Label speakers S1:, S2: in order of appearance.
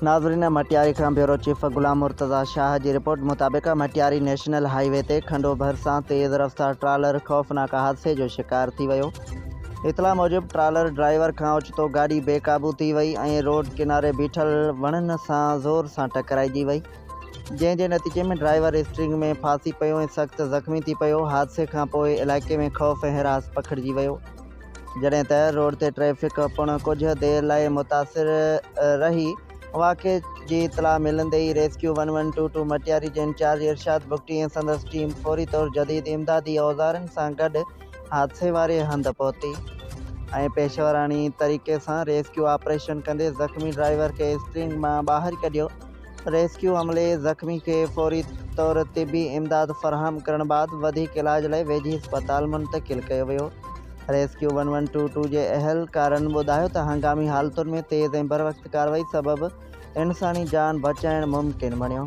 S1: नाज़रीन, मटियारी खां bureau chief गुलाम मुर्तज़ा शाह की रिपोर्ट मुताबिक मटियारी नेशनल हाईवे ते खंडो भरिसां तेज़ रफ़्तार ट्रालर ख़ौफ़नाक हादसे जो शिकार थी वियो। इतला मूजिब ट्रालर ड्राइवर खां ओचितो गाड़ी बेकाबू थी वई ऐं रोड किनारे बीठल वणनि सां ज़ोर सां टकराइजी वई, जंहिंजे नतीजे में ड्राइवर स्टीयरिंग में फासी पियो ऐं सख़्त ज़ख़्मी थी पियो। हादसे खां पोइ इलाइक़े में ख़ौफ़ ऐं हिरास पखिड़िजी वियो, जॾहिं त रोड ते ट्रैफ़िक पिणु कुझु देरि लाइ मुतासिर रही। वाक़े की इतला मिलंदे ही रेस्क्यू 1122 मटियारी जे इंचार्ज इरशाद बुगटी ऐं संदसि टीम फौरी तौर जदीद इमदादी औज़ारनि सां गॾु हादसे वारे हंधि पहुती ऐं पेशेवरानी तरीक़े सां रेस्क्यू ऑपरेशन कंदे ज़ख़्मी ड्राइवर खे स्टीयरिंग मां ॿाहिरि कढियो। रेस्क्यू अमले ज़ख़्मी खे फौरी तौर तिबी इमदाद फ़राहम करण बाद वधीक इलाज लाइ वेझी अस्पताल मुंतक़िल कयो वियो। रेस्क्यू 1122 जे अहलकारनि ॿुधायो त हंगामी हालतुनि में तेज़ ऐं बर वक़्ति कार्रवाई सबबि इंसानी जान बचाइणु मुमकिन बणियो।